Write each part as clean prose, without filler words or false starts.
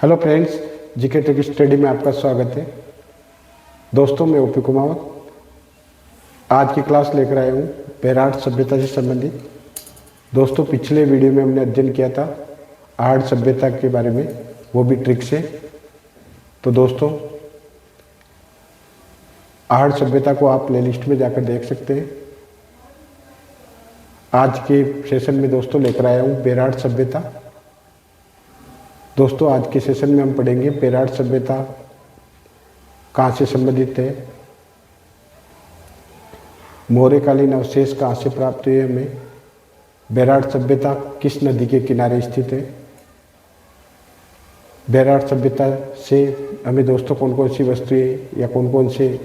Hello friends, GK tech study में आपका स्वागत है। दोस्तों, मैं ओपी कुमावत आज की क्लास लेकर आया हूँ बेराट सभ्यता से संबंधित। दोस्तों, पिछले वीडियो में हमने अध्ययन किया था आहड़ सभ्यता के बारे में, वो भी ट्रिक से। तो दोस्तों, आहड़ सभ्यता को आप प्लेलिस्ट में जाकर देख सकते हैं। आज के सेशन में दोस्तों लेकर आया हूँ बेराट सभ्यता। दोस्तों, आज के सेशन में हम पढ़ेंगे बेराट सभ्यता कहाँ से संबंधित है, मौर्यकालीन अवशेष कहाँ से प्राप्त हुए हमें, बेराट सभ्यता किस नदी के किनारे स्थित है, बेराट सभ्यता से हमें दोस्तों कौन कौन सी वस्तुएं या कौन कौन से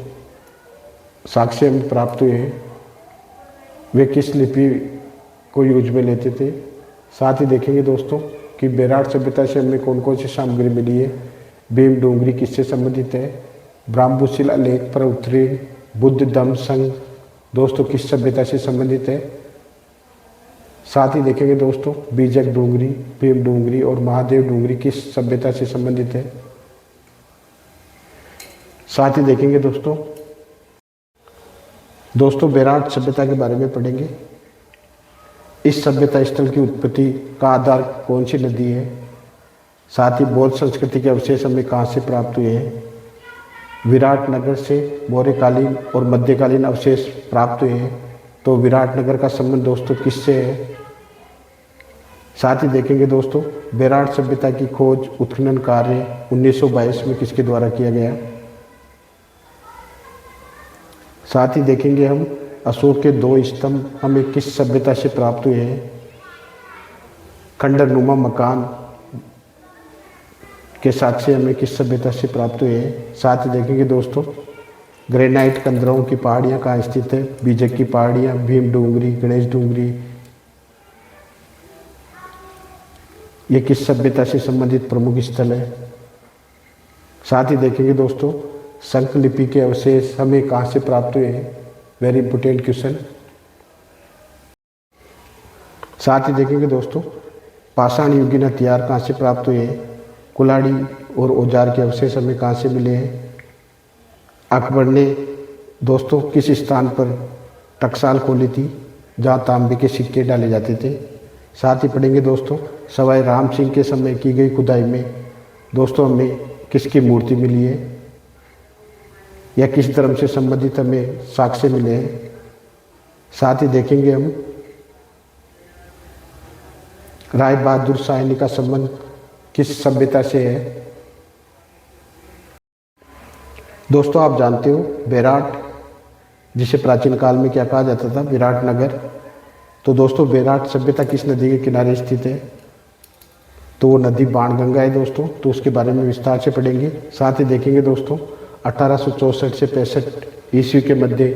साक्ष्य हमें प्राप्त हुए हैं, वे किस लिपि को यूज में लेते थे। साथ ही देखेंगे दोस्तों कि बेराट सभ्यता से हमें कौन कौन सी सामग्री मिली है, भीम डोंगरी किससे संबंधित है, ब्राह्मशिला लेख पर उत्तीर्ण बुद्ध धम्म संघ दोस्तों किस सभ्यता से संबंधित है। साथ ही देखेंगे दोस्तों बीजक डोंगरी, भीम डोंगरी और महादेव डोंगरी किस सभ्यता से संबंधित है। साथ ही देखेंगे दोस्तों बेराट सभ्यता के बारे में पढ़ेंगे। इस सभ्यता स्थल की उत्पत्ति का आधार कौन सी नदी है। साथ ही बौद्ध संस्कृति के अवशेष हमें कहाँ से प्राप्त हुए हैं, विराटनगर से मौर्यकालीन और मध्यकालीन अवशेष प्राप्त हुए हैं, तो विराटनगर का संबंध दोस्तों किससे है। साथ ही देखेंगे दोस्तों बेराट सभ्यता की खोज उत्खनन कार्य 1922 में किसके द्वारा किया गया। साथ ही देखेंगे हम अशोक के 2 स्तंभ हमें किस सभ्यता से प्राप्त हुए हैं, खंडरनुमा मकान के साक्ष्य हमें किस सभ्यता से प्राप्त हुए हैं। साथ ही देखेंगे दोस्तों ग्रेनाइट कंदरों की पहाड़ियाँ कहाँ स्थित है, बीजक की पहाड़ियाँ, भीम डोंगरी, गणेश डोंगरी, ये किस सभ्यता से संबंधित प्रमुख स्थल है। साथ ही देखेंगे दोस्तों शंख लिपि के अवशेष हमें कहाँ से प्राप्त हुए हैं, वेरी इंपोर्टेंट क्वेश्चन। साथ ही देखेंगे दोस्तों पाषाण युगीन हथियार कहाँ से प्राप्त हुए हैं, कुल्हाड़ी और औजार के अवशेष हमें कहाँ से मिले हैं। अकबर ने दोस्तों किस स्थान पर टकसाल खोली थी जहाँ तांबे के सिक्के डाले जाते थे। साथ ही पढ़ेंगे दोस्तों सवाई राम सिंह के समय की गई खुदाई में दोस्तों हमें किसकी मूर्ति मिली है या किस धर्म से संबंधित हमें साक्ष्य मिले हैं। साथ ही देखेंगे हम राय बहादुर शाहनी का संबंध किस सभ्यता से है। दोस्तों, आप जानते हो बेराट जिसे प्राचीन काल में क्या कहा जाता था, विराटनगर। तो दोस्तों बेराट सभ्यता किस नदी के किनारे स्थित है, तो वो नदी बाणगंगा है दोस्तों, तो उसके बारे में विस्तार से पढ़ेंगे। साथ ही देखेंगे दोस्तों 1864 से 65 ईस्वी के मध्य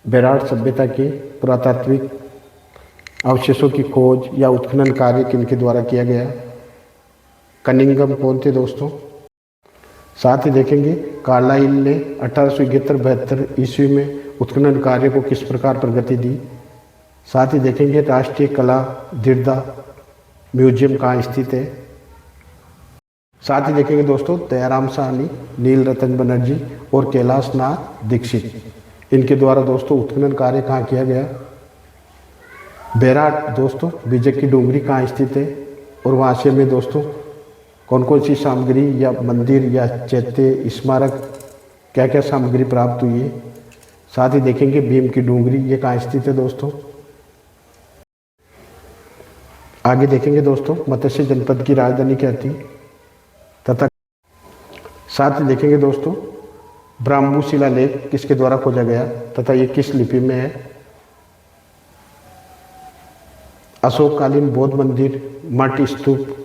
बेराट सभ्यता के पुरातात्विक अवशेषों की खोज या उत्खनन कार्य किनके द्वारा किया गया, कनिंघम कौन थे दोस्तों। साथ ही देखेंगे कार्लाइल ने 1871-72 ईस्वी में उत्खनन कार्य को किस प्रकार प्रगति दी। साथ ही देखेंगे राष्ट्रीय कला दीर्घा म्यूजियम कहाँ स्थित है। साथ ही देखेंगे दोस्तों दयाराम साहनी, नील रतन बनर्जी और कैलाश नाथ दीक्षित, इनके द्वारा दोस्तों उत्खनन कार्य कहाँ किया गया। बेराट दोस्तों बीजक की डोंगरी कहाँ स्थित है और वहाँ से हमें दोस्तों कौन कौन सी सामग्री या मंदिर या चैत्य स्मारक क्या क्या सामग्री प्राप्त हुई है। साथ ही देखेंगे भीम की डोंगरी ये कहाँ स्थित है दोस्तों। आगे देखेंगे दोस्तों मत्स्य जनपद की राजधानी क्या थी तथा साथ ही देखेंगे दोस्तों ब्राह्मशिला लेख किसके द्वारा खोजा गया तथा ये किस लिपि में है। अशोककालीन बौद्ध मंदिर, मठ, स्तूप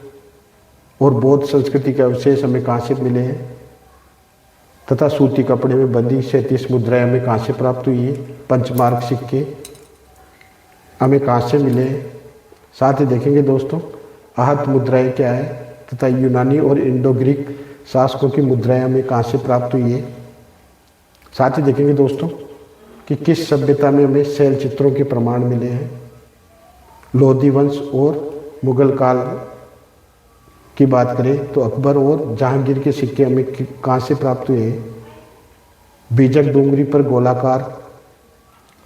और बौद्ध संस्कृति के अवशेष हमें कहाँ से मिले हैं तथा सूती कपड़े में बंधी 37 मुद्राएं हमें कहाँ से प्राप्त हुई है, पंचमार्क सिक्के हमें कहाँ से मिले हैं। साथ ही देखेंगे दोस्तों आहत मुद्राएं क्या है तथा यूनानी और इंडो ग्रीक शासकों की मुद्राएं हमें कहाँ से प्राप्त हुई है। साथ ही देखेंगे दोस्तों कि किस सभ्यता में हमें शैल चित्रों के प्रमाण मिले हैं, लोधी वंश और मुगल काल की बात करें तो अकबर और जहांगीर के सिक्के हमें कहाँ से प्राप्त हुए? बीजक डूंगरी पर गोलाकार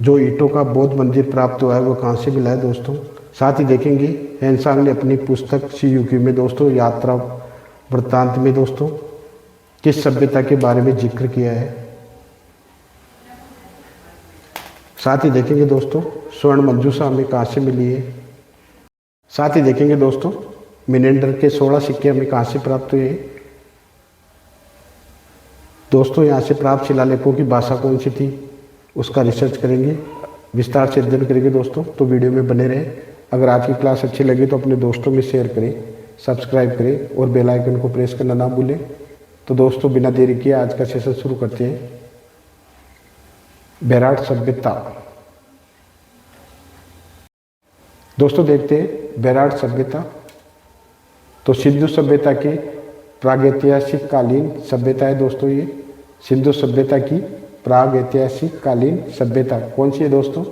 जो ईंटों का बौद्ध मंदिर प्राप्त हुआ है वो कहाँ से मिला है दोस्तों। साथ ही देखेंगे हेनसांग ने अपनी पुस्तक शियुकी में दोस्तों यात्रा वृत्तांत में दोस्तों किस सभ्यता के बारे में जिक्र किया है। साथ ही देखेंगे दोस्तों स्वर्ण मंजूषा हमें कहाँ से मिली है। साथ ही देखेंगे दोस्तों मिनेंडर के 16 सिक्के हमें कहाँ से प्राप्त हुए हैं। दोस्तों यहाँ से प्राप्त शिलालेखों की भाषा कौन सी थी उसका रिसर्च करेंगे, विस्तार से अध्ययन करेंगे दोस्तों। तो वीडियो में बने रहें। अगर आज की क्लास अच्छी लगी तो अपने दोस्तों में शेयर करें, सब्सक्राइब करें और बेल आइकन को प्रेस करना ना भूलें। तो दोस्तों बिना देरी किए आज का सेशन शुरू करते हैं। बेराट सभ्यता। दोस्तों देखते हैं बेराट सभ्यता। तो सिंधु सभ्यता के प्रागैतिहासिक कालीन सभ्यता है दोस्तों। ये सिंधु सभ्यता की प्रागैतिहासिक कालीन सभ्यता कौन सी है दोस्तों?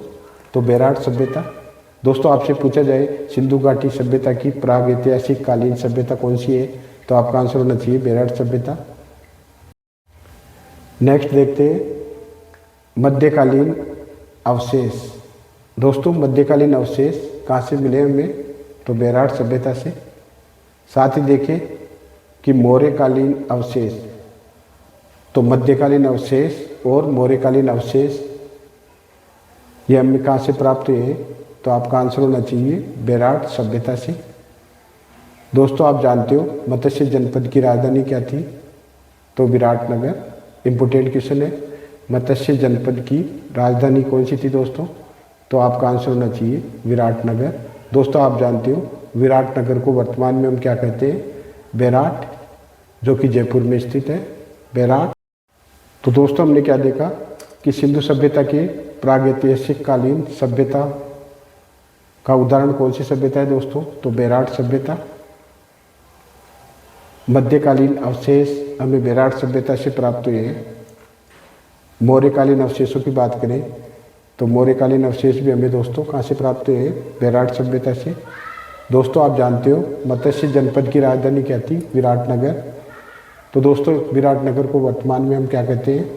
तो बेराट सभ्यता। दोस्तों आपसे पूछा जाए सिंधु घाटी सभ्यता की प्रागैतिहासिक कालीन सभ्यता कौन सी है तो आपका आंसर होना चाहिए बेराट सभ्यता। नेक्स्ट देखते हैं मध्यकालीन अवशेष। दोस्तों मध्यकालीन अवशेष कहाँ से मिले हमें? तो बेराट सभ्यता से। साथ ही देखें कि मौर्यकालीन अवशेष। तो मध्यकालीन अवशेष और मौर्यकालीन अवशेष ये हमें कहाँ से प्राप्त हुए हैं? तो आपका आंसर होना चाहिए बेराट सभ्यता से। दोस्तों आप जानते हो मत्स्य जनपद की राजधानी क्या थी? तो विराटनगर। इम्पोर्टेंट क्वेश्चन है। मत्स्य जनपद की राजधानी कौन सी थी दोस्तों? तो आपका आंसर होना चाहिए विराटनगर। दोस्तों आप जानते हो विराटनगर को वर्तमान में हम क्या कहते हैं? बेराट, जो कि जयपुर में स्थित है बेराट। तो दोस्तों हमने क्या देखा कि सिंधु सभ्यता के प्रागैतिहासिक कालीन सभ्यता का उदाहरण कौन सी सभ्यता है दोस्तों? तो बेराट सभ्यता। मध्यकालीन अवशेष हमें बेराट सभ्यता से प्राप्त हुए हैं। मौर्यकालीन अवशेषों की बात करें तो मौर्यकालीन अवशेष भी हमें दोस्तों कहाँ से प्राप्त हुए हैं? बेराट सभ्यता से। दोस्तों आप जानते हो मत्स्य जनपद की राजधानी क्या थी? विराटनगर। तो दोस्तों विराटनगर को वर्तमान में हम क्या कहते हैं?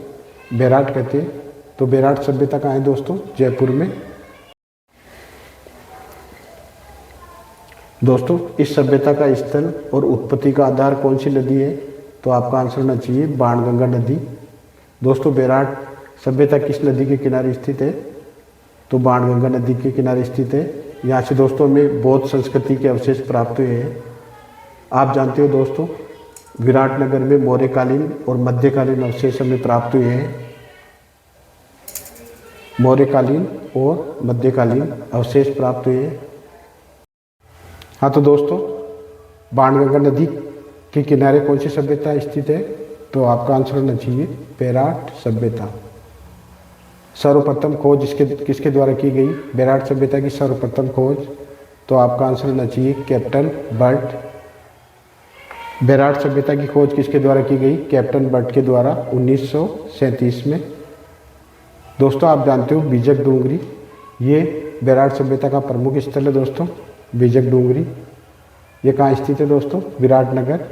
बेराट कहते हैं। तो बेराट सभ्यता कहाँ है दोस्तों? जयपुर में। दोस्तों इस सभ्यता का स्थल और उत्पत्ति का आधार कौन सी नदी है? तो आपका आंसर होना चाहिए बाणगंगा नदी। दोस्तों बेराट सभ्यता किस नदी के किनारे स्थित है? तो बाणगंगा नदी के किनारे स्थित है। यहाँ से दोस्तों हमें बौद्ध संस्कृति के अवशेष प्राप्त हुए हैं। आप जानते हो दोस्तों विराटनगर में मौर्यकालीन और मध्यकालीन अवशेष हमें प्राप्त हुए हैं। मौर्यकालीन और मध्यकालीन अवशेष प्राप्त हुए हैं। हाँ तो दोस्तों बाणगंगा नदी के किनारे कौन सी सभ्यता स्थित है? तो आपका आंसर होना चाहिए बेराट सभ्यता। सर्वप्रथम खोज किसके द्वारा की गई? बेराट सभ्यता की सर्वप्रथम खोज। तो आपका आंसर होना चाहिए कैप्टन बर्ट। बेराट सभ्यता की खोज किसके द्वारा की गई? कैप्टन बर्ट के द्वारा 1937 में। दोस्तों आप जानते हो बीजक डूंगरी ये बेराट सभ्यता का प्रमुख स्थल है दोस्तों। बीजक डूंगरी ये कहाँ स्थित है दोस्तों? विराटनगर।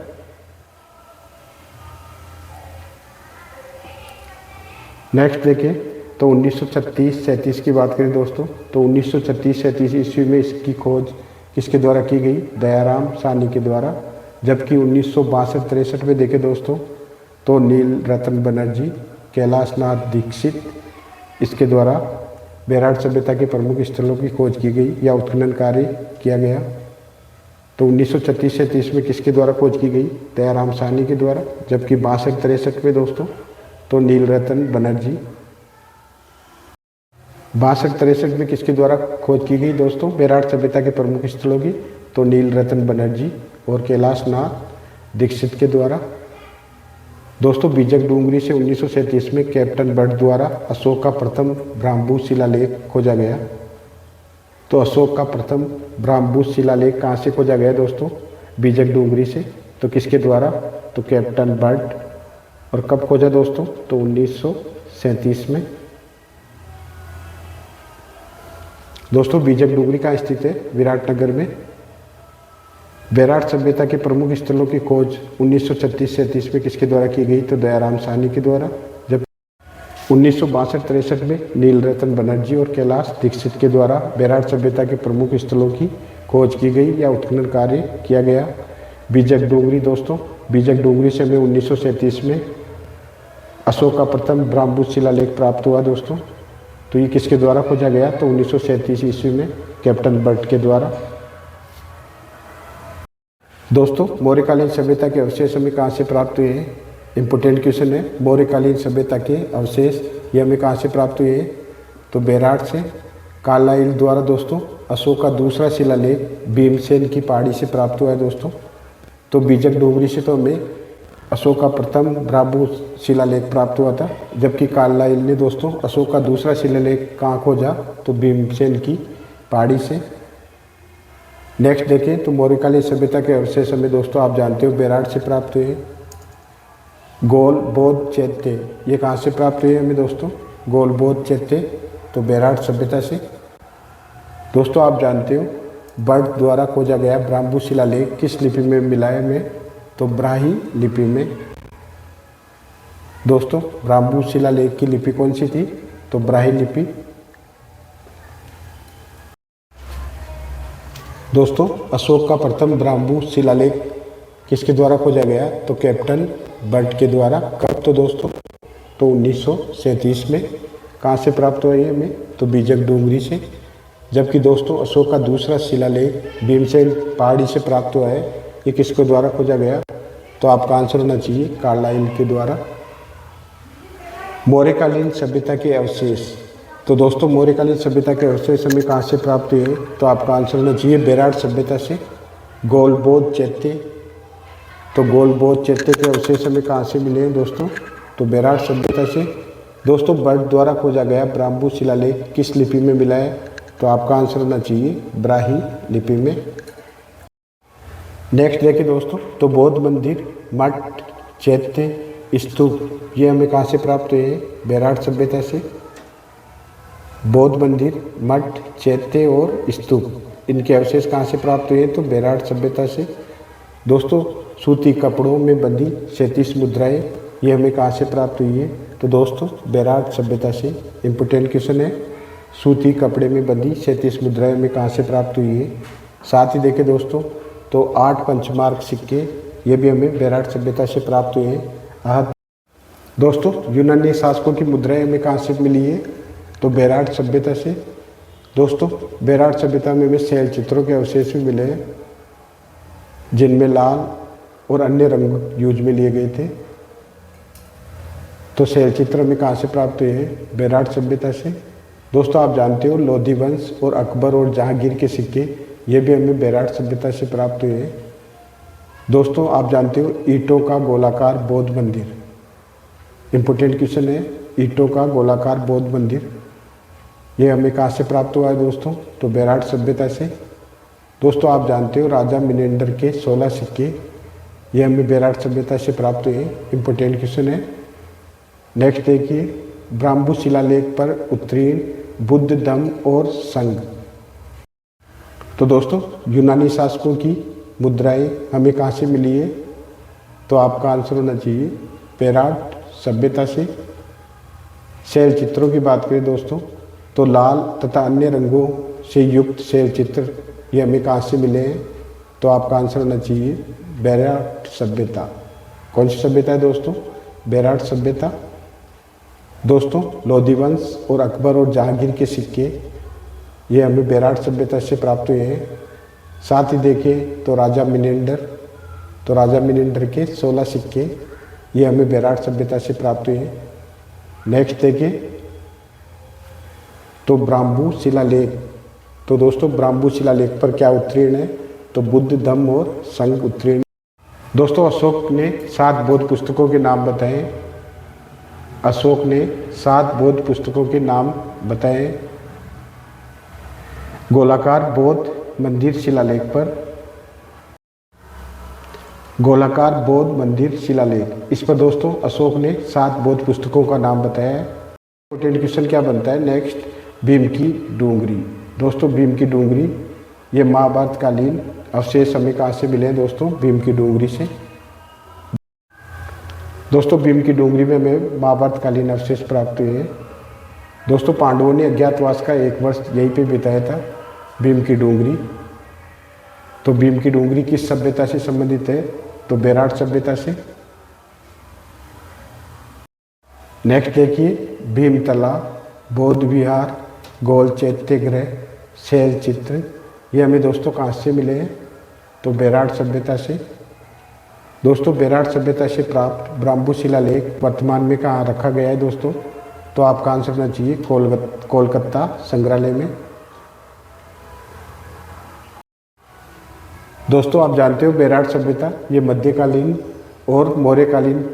नेक्स्ट देखें तो 1936-37 की बात करें दोस्तों तो 1936-37 ईस्वी में इसकी खोज किसके द्वारा की गई? दयाराम साहनी के द्वारा। जबकि 1962-63 में देखें दोस्तों तो नील रतन बनर्जी, कैलाश नाथ दीक्षित इसके द्वारा बेराट सभ्यता के प्रमुख स्थलों की खोज की गई या उत्खनन कार्य किया गया। तो 1936-37 में किसके द्वारा खोज की गई? दयाराम साहनी के द्वारा। जबकि 62-63 में दोस्तों तो नील रतन बनर्जी। 62-63 में किसके द्वारा खोज की गई दोस्तों बेराट सभ्यता के प्रमुख स्थलों की? तो नील रतन बनर्जी और कैलाश नाथ दीक्षित के द्वारा। दोस्तों बीजक डूंगरी से 1937 में कैप्टन बर्ट द्वारा अशोक का प्रथम ब्राह्मभूत शिलालेख खोजा गया। तो अशोक का प्रथम ब्राह्मभूत शिलालेख कहाँ से खोजा गया दोस्तों? बीजक डूंगरी से। तो किसके द्वारा? तो कैप्टन बर्ट। और कब खोजा दोस्तों? तो 1937 में। दोस्तों बीजक डूंगरी कहाँ स्थित है? विराटनगर में। बेराट सभ्यता के प्रमुख स्थलों की खोज 1936-37 में किसके द्वारा की गई? तो दयाराम साहनी के द्वारा। जब 1962-63 में नीलरतन बनर्जी और कैलाश दीक्षित के द्वारा बेराट सभ्यता के प्रमुख स्थलों की खोज की गई या उत्खनन कार्य किया गया। बीजक डोंगरी दोस्तों, बीजक डोंगरी से हमें 1937 में अशोक का प्रथम ब्राह्मभूत शिलालेख प्राप्त हुआ दोस्तों। तो ये किसके द्वारा खोजा गया? तो 1937 ईस्वी में कैप्टन बर्ट के द्वारा। दोस्तों मौर्यकालीन सभ्यता के अवशेष हमें कहाँ से प्राप्त हुए हैं? इम्पोर्टेंट क्वेश्चन है। मौर्यकालीन सभ्यता के अवशेष ये हमें कहाँ से प्राप्त हुए हैं? तो बेराट से। कार्लाइल द्वारा दोस्तों अशोक का दूसरा शिलालेख भीमसेन की पहाड़ी से प्राप्त हुआ है दोस्तों। तो बीजक डोंगरी से तो हमें अशोक का प्रथम ब्राह्मभूत शिलालेख प्राप्त हुआ था, जबकि कार्लाइल ने दोस्तों अशोक का दूसरा शिलालेख कहाँ खोजा? तो भीमसेन की पहाड़ी से। नेक्स्ट देखें तो मौर्यकालीन सभ्यता के अवशेष हमें दोस्तों आप जानते हो बेराट से प्राप्त हुए। गोल बौद्ध चैत्य ये कहाँ से प्राप्त हुए हमें दोस्तों? गोल बौद्ध चैत्य तो बेराट सभ्यता से। दोस्तों आप जानते हो बर्ट द्वारा खोजा गया ब्राह्मभूत शिलालेख किस लिपि में मिला है हमें? तो ब्राही लिपि में। दोस्तों ब्राह्मभूत शिलालेख की लिपि कौन सी थी? तो ब्राही लिपि। दोस्तों अशोक का प्रथम ब्राह्मभूत शिलालेख किसके द्वारा खोजा गया? तो कैप्टन बर्ट के द्वारा। कब? तो दोस्तों तो 1937 में। कहाँ से प्राप्त हुआ ये हमें? तो बीजक डोंगरी से। जबकि दोस्तों अशोक का दूसरा शिलालेख भीमसेन पहाड़ी से प्राप्त हुआ है, ये किसके द्वारा खोजा गया? तो आपका आंसर होना चाहिए कार्लाइल के द्वारा। मौर्यकालीन सभ्यता के अवशेष। तो दोस्तों मौर्यकालीन सभ्यता के अवशेष हमें कहाँ से प्राप्त हुए? तो आपका आंसर होना चाहिए बेराट सभ्यता से। गोल बौद्ध चैत्य तो गोल बौद्ध चैत्य के अवशेष हमें कहाँ से मिले हैं दोस्तों? तो बेराट सभ्यता से। दोस्तों बर्ट द्वारा खोजा गया ब्राह्मभूत शिलालेख किस लिपि में मिला है? तो आपका आंसर होना चाहिए ब्राही लिपि में। नेक्स्ट देखिए दोस्तों तो बौद्ध मंदिर, मठ, चैत्य, स्तूप ये हमें कहाँ से प्राप्त हुए हैं? बेराट सभ्यता से। बौद्ध मंदिर, मठ, चैत्य और स्तूप इनके अवशेष कहाँ से प्राप्त हुए? तो बेराट सभ्यता से। दोस्तों सूती कपड़ों में बंधी 37 मुद्राएं ये हमें कहाँ से प्राप्त हुई है? तो दोस्तों बेराट सभ्यता से। इम्पोर्टेंट क्वेश्चन है, सूती कपड़े में बंधी 37 मुद्राएं हमें कहाँ से प्राप्त हुई है? साथ ही देखें दोस्तों तो 8 पंचमार्क सिक्के ये भी हमें बेराट सभ्यता से प्राप्त हुए हैं। दोस्तों यूनानी शासकों की मुद्राएं हमें कहाँ से मिली है? तो बेराट सभ्यता से। दोस्तों बेराट सभ्यता में हमें शैल चित्रों के अवशेष भी मिले हैं, जिनमें लाल और अन्य रंग यूज में लिए गए थे। तो शैल चित्र हमें कहाँ से प्राप्त हुए हैं? बेराट सभ्यता से। दोस्तों आप जानते हो लोधी वंश और अकबर और जहांगीर के सिक्के ये भी हमें बेराट सभ्यता से प्राप्त हुए हैं। दोस्तों आप जानते हो ईंटों का गोलाकार बौद्ध मंदिर। इम्पोर्टेंट क्वेश्चन है, ईंटों का गोलाकार बौद्ध मंदिर ये हमें कहाँ से प्राप्त हुआ है दोस्तों? तो बेराट सभ्यता से। दोस्तों आप जानते हो राजा मिनेंडर के 16 सिक्के ये हमें बेराट सभ्यता से प्राप्त हुए। इम्पोर्टेंट क्वेश्चन है। नेक्स्ट देखिए ब्राह्मभूत शिलालेख पर उत्तीर्ण बुद्ध धम्म और संघ। तो दोस्तों यूनानी शासकों की मुद्राएं हमें कहाँ से मिली है? तो आपका आंसर होना चाहिए बेराट सभ्यता से। शैल चित्रों की बात करें दोस्तों तो लाल तथा अन्य रंगों से युक्त शैल चित्र ये हमें कहाँ से मिले हैं? तो आपका आंसर होना चाहिए बेराट सभ्यता। कौन सी सभ्यता है दोस्तों? बेराट सभ्यता। दोस्तों लोधी वंश और अकबर और जहांगीर के सिक्के ये हमें बेराट सभ्यता से प्राप्त हुए हैं। साथ ही देखें तो राजा मिनेंडर के 16 सिक्के ये हमें बेराट सभ्यता से प्राप्त हुए हैं। नेक्स्ट देखें तो ब्राह्मभूत शिलालेख। तो दोस्तों ब्राह्मभूत शिलालेख पर क्या उत्तीर्ण है? तो बुद्ध धम्म और संघ उत्तीर्ण। दोस्तों अशोक ने 7 बौद्ध पुस्तकों के नाम बताएं। अशोक ने 7 बौद्ध पुस्तकों के नाम बताएं। गोलाकार बौद्ध मंदिर शिलालेख पर, गोलाकार बौद्ध मंदिर शिलालेख इस पर दोस्तों अशोक ने 7 बौद्ध पुस्तकों का नाम बताया है। इंपोर्टेंट क्वेश्चन क्या बनता है नेक्स्ट? भीम की डोंगरी। दोस्तों भीम की डोंगरी ये महाभारतकालीन अवशेष हमें कहाँ से मिले हैं दोस्तों? भीम की डोंगरी से। दोस्तों भीम की डोंगरी में हमें महाभारतकालीन अवशेष प्राप्त हुए हैं। दोस्तों पांडवों ने अज्ञातवास का 1 वर्ष यहीं पे बिताया था, भीम की डोंगरी। तो भीम की डोंगरी किस सभ्यता से संबंधित है? तो बेराट सभ्यता से। नेक्स्ट देखिए, भीमतला, बौद्ध विहार, गोल चैत्यगृह, शैल चित्र, ये हमें दोस्तों कहाँ से मिले हैं? तो बेराट सभ्यता से। दोस्तों बेराट सभ्यता से प्राप्त ब्राह्मू शिलालेख वर्तमान में कहाँ रखा गया है दोस्तों? तो आपका आंसर होना चाहिए कोलकाता संग्रहालय में। दोस्तों आप जानते हो बेराट सभ्यता ये मध्यकालीन और मौर्यकालीन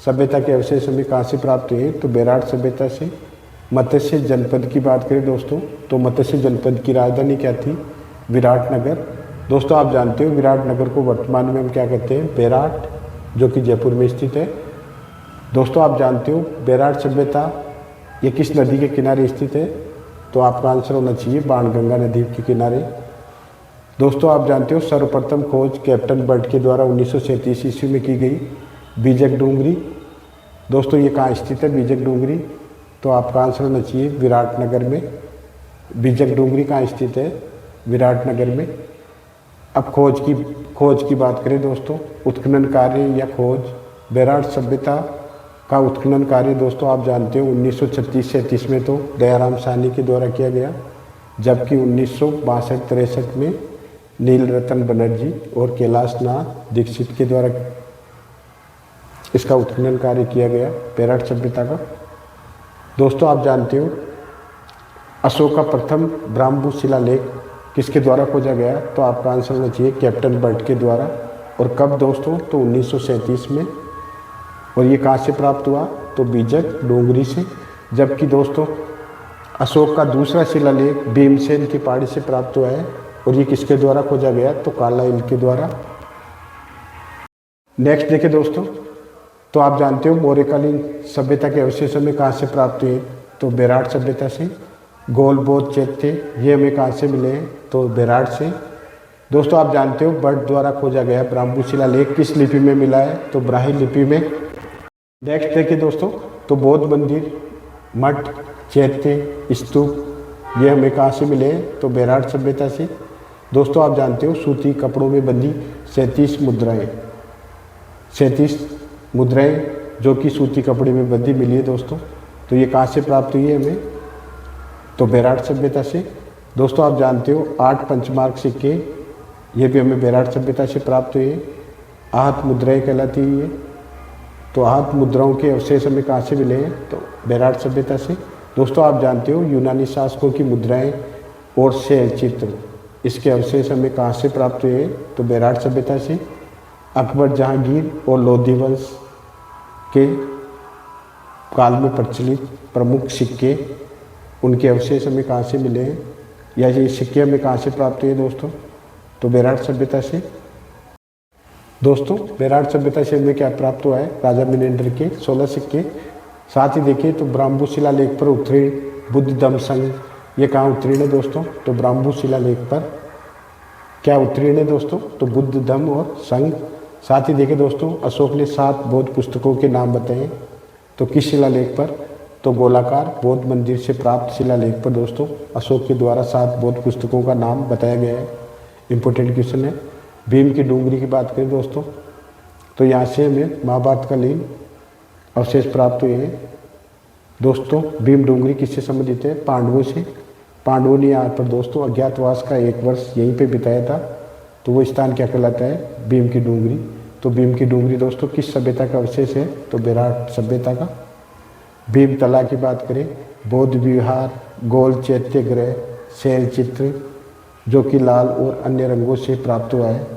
सभ्यता के अवशेष हमें कहाँ से प्राप्त हुए? तो बेराट सभ्यता से। मत्स्य जनपद की बात करें दोस्तों, तो मत्स्य जनपद की राजधानी क्या थी? विराटनगर। दोस्तों आप जानते हो विराटनगर को वर्तमान में हम क्या कहते हैं? बेराट, जो कि जयपुर में स्थित है। दोस्तों आप जानते हो बेराट सभ्यता ये किस नदी के किनारे स्थित है? तो आपका आंसर होना चाहिए बाणगंगा नदी के किनारे। दोस्तों आप जानते हो सर्वप्रथम खोज कैप्टन बर्ड के द्वारा 1937 ईस्वी में की गई बीजक डोंगरी। दोस्तों ये कहाँ स्थित है बीजक डोंगरी? तो आपका आंसर होना चाहिए विराटनगर में। बीजक डोंगरी कहाँ स्थित है? विराटनगर में। अब खोज की बात करें दोस्तों, उत्खनन कार्य या खोज। बेराट सभ्यता का उत्खनन कार्य दोस्तों आप जानते हो 1936-37 में तो दयाराम साहनी के द्वारा किया गया, जबकि 1962-63 में नील रतन बनर्जी और कैलाश नाथ दीक्षित के द्वारा इसका उत्खनन कार्य किया गया बेराट सभ्यता का। दोस्तों आप जानते हो अशोक का प्रथम ब्राह्मू शिलालेख किसके द्वारा खोजा गया? तो आपका आंसर होना चाहिए कैप्टन बर्ड के द्वारा। और कब दोस्तों? तो 1937 में। और ये कहाँ से प्राप्त हुआ? तो बीजक डोंगरी से। जबकि दोस्तों अशोक का दूसरा शिलालेख भीमसेन की पहाड़ी से प्राप्त हुआ है, और ये किसके द्वारा खोजा गया? तो कार्लाइल के द्वारा। नेक्स्ट देखें दोस्तों, तो आप जानते हो मौर्यकालीन सभ्यता के अवशेष हमें कहाँ से प्राप्त हुए? तो बेराट सभ्यता से। गोल बौद्ध चैत्य ये हमें कहाँ से मिले हैं? तो बेराट से। दोस्तों आप जानते हो बर्ड द्वारा खोजा गया ब्राह्मू शिलालेख किस लिपि में मिला है? तो ब्राह्मी लिपि में। नेक्स्ट देखिए दोस्तों, तो बौद्ध मंदिर, मठ, चैत्य, स्तूप ये हमें कहाँ से मिले हैं? तो बेराट सभ्यता से। दोस्तों आप जानते हो सूती कपड़ों में बंधी 37 मुद्राएं जो कि सूती कपड़े में बंधी मिली है दोस्तों, तो ये कहाँ से प्राप्त हुई है हमें? तो बेराट सभ्यता से। दोस्तों आप जानते हो 8 पंचमार्क सिक्के ये भी हमें बेराट सभ्यता से प्राप्त हुए। आहत मुद्राएं कहलाती है। तो आहत मुद्राओं के अवशेष हमें कहाँ से मिले हैं? तो बेराट सभ्यता से। दोस्तों आप जानते हो यूनानी शासकों की मुद्राएं और शैल चित्र इसके अवशेष हमें कहाँ से प्राप्त हुए? तो बेराट सभ्यता से। अकबर, जहांगीर और लोधी वंश के काल में प्रचलित प्रमुख सिक्के उनके अवशेष हमें कहाँ से मिले हैं, या ये सिक्के हमें कहाँ से प्राप्त हुए दोस्तों? तो बेराट सभ्यता से। दोस्तों बेराट सभ्यता से हमें क्या प्राप्त हुआ है? राजा मिनेंडर के 16 सिक्के। साथ ही देखिए तो ब्राह्मू शिलालेख पर उत्तीर्ण बुद्ध धम्म संघ ये कहाँ उत्तीर्ण है दोस्तों? तो ब्राह्मू शिलालेख पर क्या उत्तीर्ण है दोस्तों? तो बुद्ध धम्म और संघ। साथ ही देखिए दोस्तों अशोक ने 7 बौद्ध पुस्तकों के नाम बताए, तो किस शिलालेख पर? तो गोलाकार बौद्ध मंदिर से प्राप्त शिलालेख पर दोस्तों अशोक के द्वारा 7 बौद्ध पुस्तकों का नाम बताया गया है। इंपॉर्टेंट क्वेश्चन है। भीम की डोंगरी की बात करें दोस्तों, तो यहाँ से हमें महाभारतकालीन अवशेष प्राप्त हुए हैं। दोस्तों भीम डोंगरी किससे संबंधित है? पांडवों से। पांडवों ने यहाँ पर दोस्तों अज्ञातवास का 1 वर्ष यहीं पे बिताया था, तो वो स्थान क्या कहलाता है? भीम की डोंगरी। तो भीम की डोंगरी दोस्तों किस सभ्यता का अवशेष है? तो बेराट सभ्यता का। भीमतला की बात करें, बौद्ध विहार, गोल चैत्यगृह, शैल चित्र जो कि लाल और अन्य रंगों से प्राप्त हुआ है।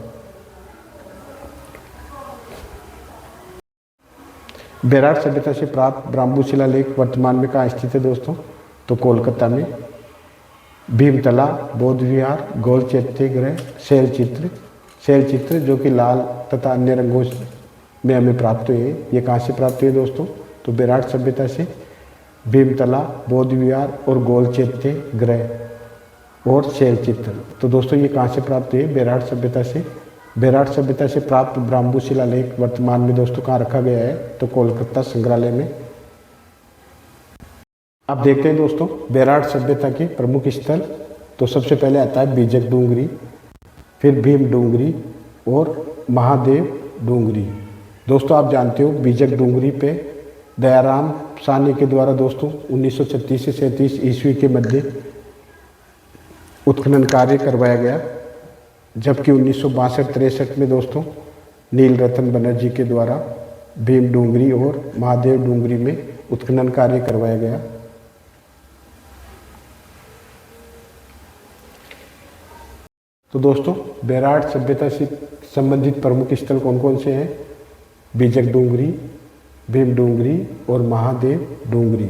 बेराट सभ्यता से प्राप्त ब्राह्मू शिलालेख वर्तमान में कहाँ स्थित है दोस्तों? तो कोलकाता में। भीमतला, बौद्ध विहार, गोल चैत्यगृह, शैल चित्र जो कि लाल तथा अन्य रंगों में हमें प्राप्त हुए, ये कहाँ से प्राप्त हुए दोस्तों? तो बेराट सभ्यता से। भीमतला, बौद्ध विहार और गोल चैत्यगृह और शैल चित्र। तो दोस्तों ये कहाँ से प्राप्त हुए? बेराट सभ्यता से। बेराट सभ्यता से प्राप्त ब्राह्मू शिलालेख वर्तमान में दोस्तों कहाँ रखा गया है? तो कोलकाता संग्रहालय में। अब देखते हैं दोस्तों बेराट सभ्यता के प्रमुख स्थल। तो सबसे पहले आता है बीजक डूंगरी, फिर भीम डूंगरी और महादेव डूंगरी। दोस्तों आप जानते हो बीजक डूंगरी पे दयाराम साहनी के द्वारा दोस्तों 1936 से 37 ईस्वी के मध्य उत्खनन कार्य करवाया गया, जबकि 1962-63 में दोस्तों नील रतन बनर्जी के द्वारा भीम डूंगरी और महादेव डूंगरी में उत्खनन कार्य करवाया गया। तो दोस्तों बेराट सभ्यता से संबंधित प्रमुख स्थल कौन कौन से हैं? बीजक डूंगरी, भीम डूंगरी और महादेव डूंगरी।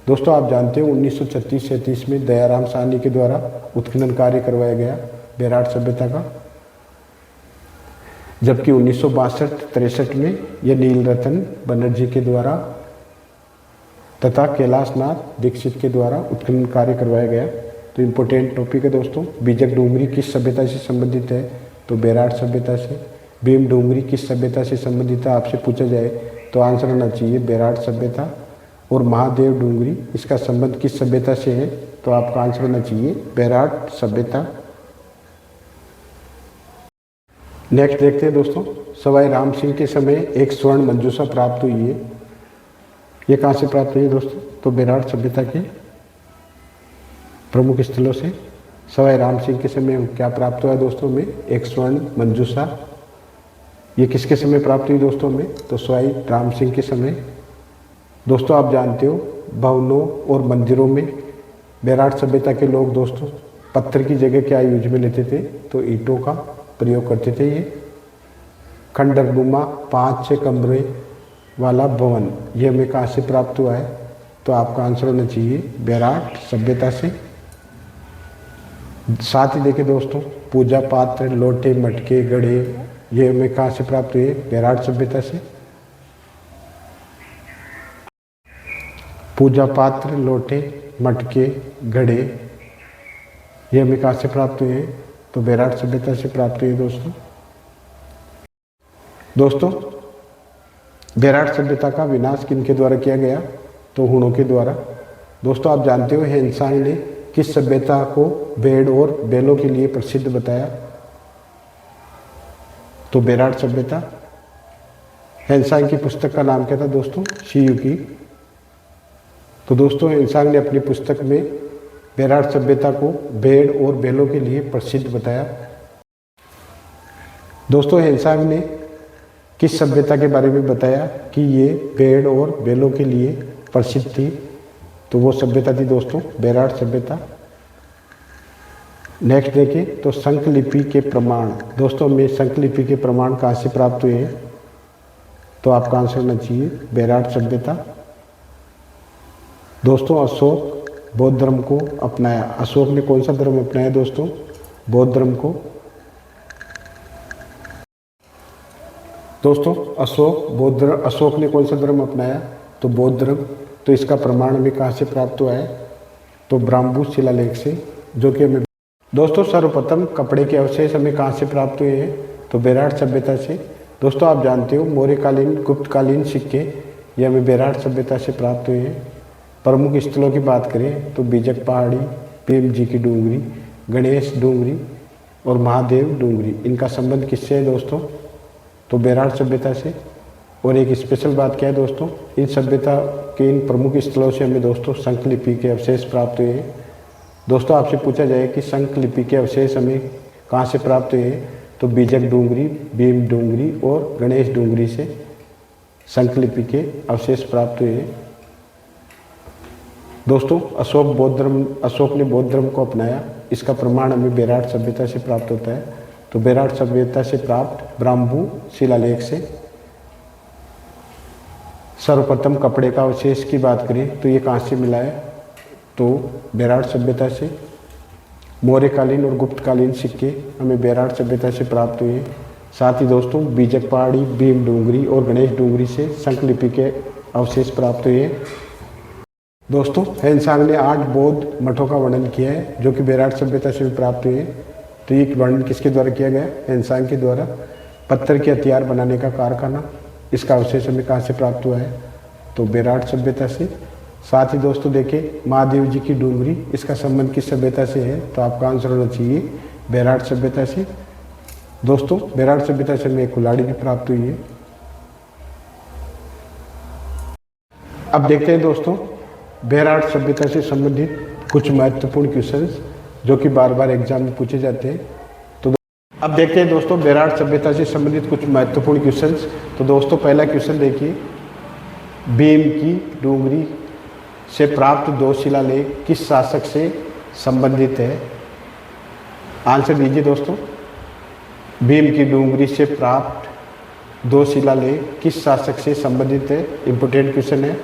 दोस्तों आप जानते हो 1936-37 में दयाराम साहनी के द्वारा उत्खनन कार्य करवाया गया बेराट सभ्यता का, जबकि 1962-63 में यह नील रतन बनर्जी के द्वारा तथा कैलाशनाथ दीक्षित के द्वारा उत्खनन कार्य करवाया गया। तो इम्पोर्टेंट टॉपिक है दोस्तों। बीजक डूंगरी किस सभ्यता से संबंधित है? तो बेराट सभ्यता से। भीम डूंगरी किस सभ्यता से संबंधित है आपसे पूछा जाए तो आंसर होना चाहिए बेराट सभ्यता। और महादेव डूंगरी इसका संबंध किस सभ्यता से है? तो आपका आंसर होना चाहिए बेराट सभ्यता। नेक्स्ट देखते हैं दोस्तों सवाई राम सिंह के समय एक स्वर्ण मंजूषा प्राप्त हुई है। ये कहाँ से प्राप्त हुई है दोस्तों? तो बेराट सभ्यता के प्रमुख स्थलों से। सवाई राम सिंह के समय क्या प्राप्त हुआ है दोस्तों में? एक स्वर्ण मंजूषा। ये किसके समय प्राप्त हुई दोस्तों में? तो सवाई राम सिंह के समय। दोस्तों आप जानते हो भवनों और मंदिरों में बेराट सभ्यता के लोग दोस्तों पत्थर की जगह क्या यूज में लेते थे? तो ईंटों का प्रयोग करते थे। ये खंडरनुमा 5-6 कमरे वाला भवन ये हमें कहाँ से प्राप्त हुआ है? तो आपका आंसर होना चाहिए बेराट सभ्यता से। साथ ही देखें दोस्तों पूजा पात्र, लोटे, मटके, घड़े ये हमें कहाँ से प्राप्त हुए? बेराट सभ्यता से। पूजा पात्र, लोटे, मटके, घड़े ये हमें कहाँ से प्राप्त हुए? तो बेराट सभ्यता से प्राप्त हुए दोस्तों। दोस्तों बेराट सभ्यता का विनाश किनके द्वारा किया गया? तो हुणों के द्वारा। दोस्तों आप जानते हो हेनसांग ने किस सभ्यता को भेड़ और बैलों के लिए प्रसिद्ध बताया? तो बेराट सभ्यता। हेनसांग की पुस्तक का नाम क्या था दोस्तों? शियुकी। तो दोस्तों हेनसांग ने अपनी पुस्तक में बेराट सभ्यता को भेड़ और बैलों के लिए प्रसिद्ध बताया। दोस्तों हेनसांग ने किस सभ्यता के बारे में बताया कि ये भेड़ और बैलों के लिए प्रसिद्ध थी? तो वो सभ्यता थी दोस्तों बेराट सभ्यता। नेक्स्ट देखें तो संकलिपि के प्रमाण। दोस्तों में संकलिपि के प्रमाण कहाँ से प्राप्त हुए हैं? तो आपका आंसर होना चाहिए बेराट सभ्यता। दोस्तों अशोक बौद्ध धर्म को अपनाया। अशोक ने कौन सा धर्म अपनाया दोस्तों? बौद्ध धर्म को। दोस्तों अशोक ने कौन सा धर्म अपनाया? तो बौद्ध धर्म। तो इसका प्रमाण हमें कहाँ से प्राप्त हुआ है? तो ब्राह्मू शिलालेख से, जो कि हमें दोस्तों सर्वप्रथम कपड़े के अवशेष हमें कहाँ से प्राप्त हुए हैं? तो बेराट सभ्यता से। दोस्तों आप जानते हो मौर्यकालीन गुप्तकालीन सिक्के ये हमें बेराट सभ्यता से प्राप्त हुए हैं। प्रमुख स्थलों की बात करें तो बीजक पहाड़ी, भीम जी की डूंगरी, गणेश डूंगरी और महादेव डूंगरी। इनका संबंध किससे है दोस्तों? तो बेराट सभ्यता से। और एक स्पेशल बात क्या है दोस्तों? इन सभ्यता के इन प्रमुख स्थलों से हमें दोस्तों शंखलिपि के अवशेष प्राप्त हुए हैं। दोस्तों आपसे पूछा जाए कि शंखलिपि के अवशेष हमें कहाँ से प्राप्त हुए हैं? तो बीजक डूंगरी, भीम डूंगरी और गणेश डूंगरी से शंखलिपि के अवशेष प्राप्त हुए हैं। दोस्तों अशोक ने बौद्ध धर्म को अपनाया। इसका प्रमाण हमें बेराट सभ्यता से प्राप्त होता है। तो बेराट सभ्यता से प्राप्त ब्राह्मू शिलालेख से। सर्वप्रथम कपड़े का अवशेष की बात करें तो ये कहाँ से मिला है? तो बेराट सभ्यता से। मौर्यकालीन और गुप्तकालीन सिक्के हमें बेराट सभ्यता से प्राप्त हुए। साथ ही दोस्तों बीजक पहाड़ी, भीम डूंगरी और गणेश डूंगरी से शंखलिपि के अवशेष प्राप्त हुए। दोस्तों हेनसांग ने 8 बौद्ध मठों का वर्णन किया है जो कि बेराट सभ्यता से भी प्राप्त हुए हैं। तो ये वर्णन किसके द्वारा किया गया? हेनसांग के द्वारा। पत्थर के हथियार बनाने का कारखाना, इसका अवशेष हमें कहाँ से प्राप्त हुआ है? तो बेराट सभ्यता से। साथ ही दोस्तों देखें महादेव जी की डूंगरी, इसका संबंध किस सभ्यता से है? तो आपका आंसर होना चाहिए बेराट सभ्यता से। दोस्तों बेराट सभ्यता से हमें एक कुल्हाड़ी भी प्राप्त हुई है। अब देखते हैं दोस्तों बेराट सभ्यता से संबंधित कुछ महत्वपूर्ण क्वेश्चंस जो कि बार बार एग्जाम में पूछे जाते हैं। तो अब देखते हैं दोस्तों बेराट सभ्यता से संबंधित कुछ महत्वपूर्ण क्वेश्चंस। तो दोस्तों पहला क्वेश्चन देखिए, भीम की डूंगरी से प्राप्त 2 शिलालेख किस शासक से संबंधित है? आंसर दीजिए दोस्तों। भीम की डूंगरी से प्राप्त 2 शिलालेख किस शासक से संबंधित है? इंपोर्टेंट क्वेश्चन है।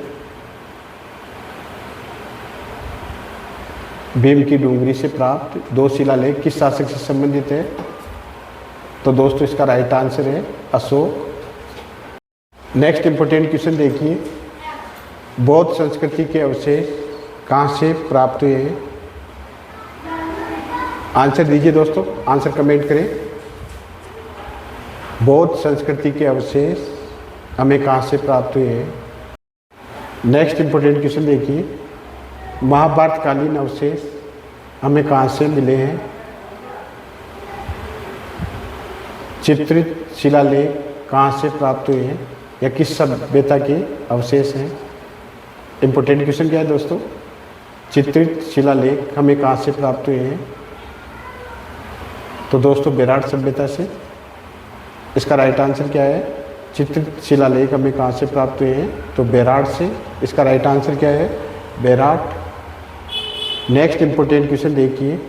भीम की डूंगरी से प्राप्त 2 शिलालेख किस शासक से संबंधित है? तो दोस्तों इसका राइट आंसर है अशोक। नेक्स्ट इंपोर्टेंट क्वेश्चन देखिए, बौद्ध संस्कृति के अवशेष कहाँ से प्राप्त हुए हैं? आंसर दीजिए दोस्तों, आंसर कमेंट करें। बौद्ध संस्कृति के अवशेष हमें कहाँ से प्राप्त हुए हैं? नेक्स्ट इंपोर्टेंट क्वेश्चन देखिए, महाभारत कालीन अवशेष हमें कहाँ से मिले हैं? चित्रित शिलालेख कहाँ से प्राप्त हुए हैं या किस सभ्यता के अवशेष हैं? इंपोर्टेंट क्वेश्चन क्या है दोस्तों? चित्रित शिलालेख हमें कहाँ से प्राप्त हुए हैं? तो दोस्तों बेराट सभ्यता से। इसका राइट आंसर क्या है? चित्रित शिलालेख हमें कहाँ से प्राप्त हुए हैं? तो बेराट से। इसका राइट आंसर क्या है? बेराट। नेक्स्ट इंपोर्टेंट क्वेश्चन देखिए,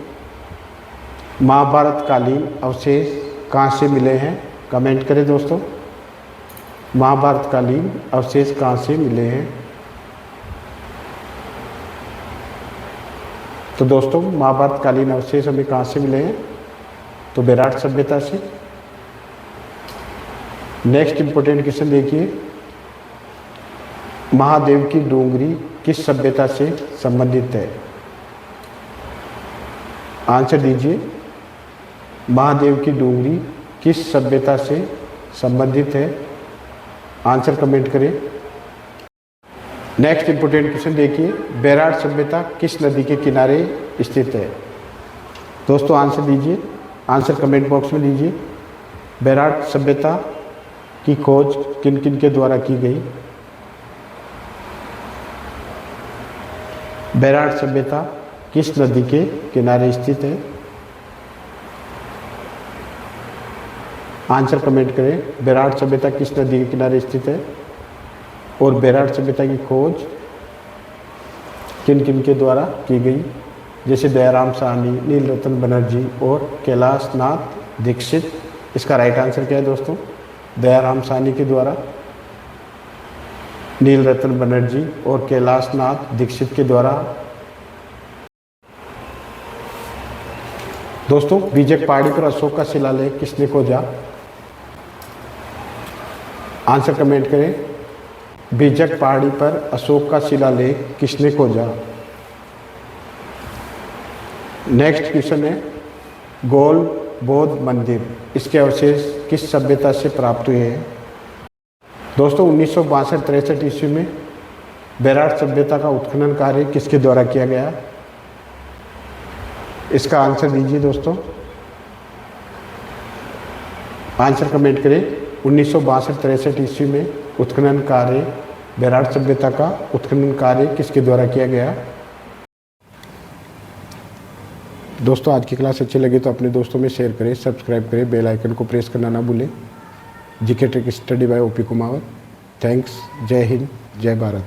महाभारत कालीन अवशेष कहाँ से मिले हैं? कमेंट करें दोस्तों। महाभारत कालीन अवशेष कहाँ से मिले हैं? तो दोस्तों महाभारत कालीन अवशेष हमें कहाँ से मिले हैं? तो बेराट सभ्यता से। नेक्स्ट इंपोर्टेंट क्वेश्चन देखिए, महादेव की डूंगरी किस सभ्यता से संबंधित है? आंसर दीजिए। महादेव की डूंगरी किस सभ्यता से संबंधित है? आंसर कमेंट करें। नेक्स्ट इंपोर्टेंट क्वेश्चन देखिए, बेराट सभ्यता किस नदी के किनारे स्थित है? दोस्तों आंसर दीजिए, आंसर कमेंट बॉक्स में दीजिए। बेराट सभ्यता की खोज किन किन के द्वारा की गई? बेराट सभ्यता किस नदी के किनारे स्थित है? आंसर कमेंट करें। बेराट सभ्यता किस नदी के किनारे स्थित है और बेराट सभ्यता की खोज किन किन के द्वारा की गई? जैसे दयाराम साहनी, नीलरतन बनर्जी और कैलाश नाथ दीक्षित। इसका राइट आंसर क्या है दोस्तों? दयाराम साहनी के द्वारा, नीलरतन बनर्जी और कैलाश नाथ दीक्षित के द्वारा। दोस्तों बीजक पहाड़ी पर अशोक का शिलालेख किसने खोजा? आंसर कमेंट करें। बीजक पहाड़ी पर अशोक का शिलालेख किसने खोजा? नेक्स्ट क्वेश्चन है, गोल बौद्ध मंदिर, इसके अवशेष किस सभ्यता से प्राप्त हुए हैं? दोस्तों 1962-63 ईस्वी में बेराट सभ्यता का उत्खनन कार्य किसके द्वारा किया गया? इसका आंसर दीजिए दोस्तों, आंसर कमेंट करें। 1962-63 ईस्वी में उत्खनन कार्य, बेराट सभ्यता का उत्खनन कार्य किसके द्वारा किया गया? दोस्तों आज की क्लास अच्छी लगी तो अपने दोस्तों में शेयर करें, सब्सक्राइब करें, बेल आइकन को प्रेस करना ना भूलें। GK trick study bye OP Kumawat. Thanks. जय हिंद, जय भारत।